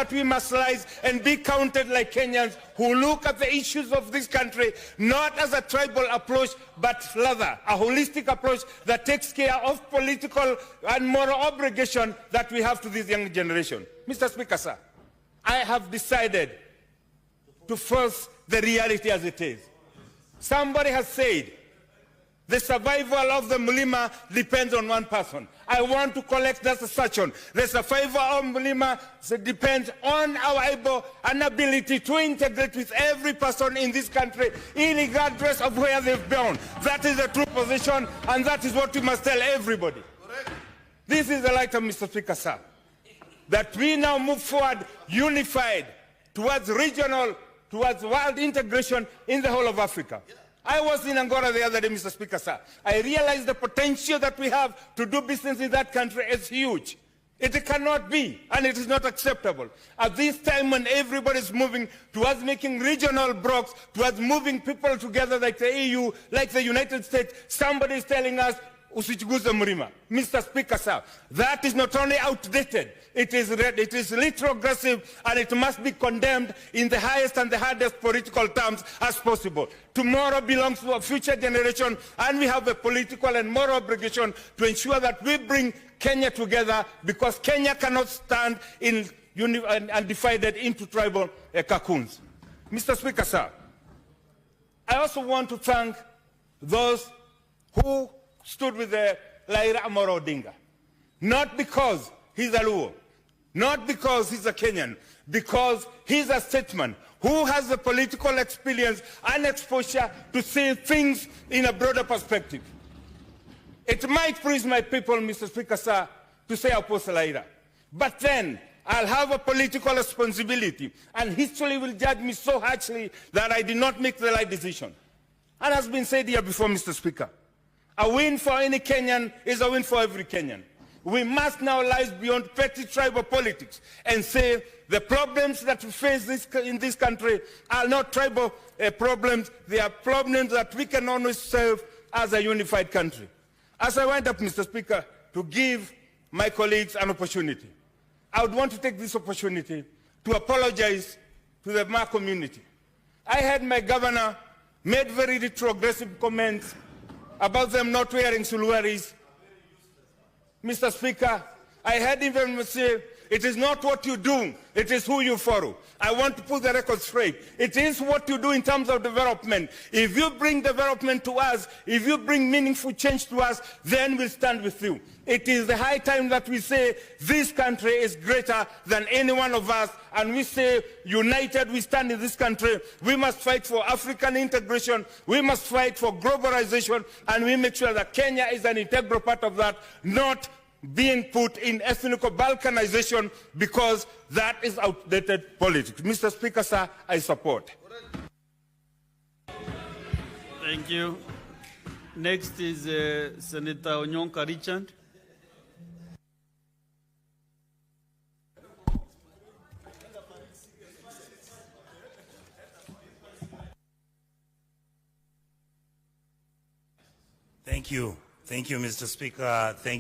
that we must rise and be counted like Kenyans who look at the issues of this country not as a tribal approach, but rather a holistic approach that takes care of political and moral obligation that we have to this young generation. Mr. Speaker, sir, I have decided to face the reality as it is. Somebody has said the survival of the Mulima depends on one person. I want to collect that assertion. The survival of Mulima depends on our able and ability to integrate with every person in this country, regardless of where they've been. That is the true position, and that is what we must tell everybody. Correct. This is the light of Mr. Speaker, sir, that we now move forward unified towards regional, towards world integration in the whole of Africa. Yeah. I was in Angola the other day, Mr. Speaker, sir. I realized the potential that we have to do business in that country is huge. It cannot be, and it is not acceptable. At this time when everybody is moving towards making regional blocks, towards moving people together like the EU, like the United States, somebody is telling us, usichiguze Mlima. Mr. Speaker, sir, that is not only outdated, it is retrogressive, and it must be condemned in the highest and the hardest political terms as possible. Tomorrow belongs to a future generation, and we have a political and moral obligation to ensure that we bring Kenya together, because Kenya cannot stand in and divided into tribal cocoons. Mr. Speaker, sir, I also want to thank those who stood with Raila Amolo Odinga, not because he's a Luo, not because he's a Kenyan, because he's a statesman who has the political experience and exposure to see things in a broader perspective. It might please my people, Mr. Speaker, sir, to say oppose Raila, but then I'll have a political responsibility, and history will judge me so harshly that I did not make the right decision. And as has been said here before, Mr. Speaker, a win for any Kenyan is a win for every Kenyan. We must now rise beyond petty tribal politics and say the problems that we face in this country are not tribal problems. They are problems that we can only solve as a unified country. As I wind up, Mr. Speaker, to give my colleagues an opportunity, I would want to take this opportunity to apologize to the MAA community. I had my governor made very retrogressive comments about them not wearing surualis. Mr. Speaker, I heard even say, it is not what you do, it is who you follow. I want to put the record straight. It is what you do in terms of development. If you bring development to us, if you bring meaningful change to us, then we'll stand with you. It is the high time that we say this country is greater than any one of us, and we say united we stand in this country. We must fight for African integration, we must fight for globalization, and we make sure that Kenya is an integral part of that, not being put in ethnical balkanization, because that is outdated politics. Mr. Speaker, sir, I support. Thank you. Next is Senator Onyonka Richard. Thank you. Thank you, Mr. Speaker. Thank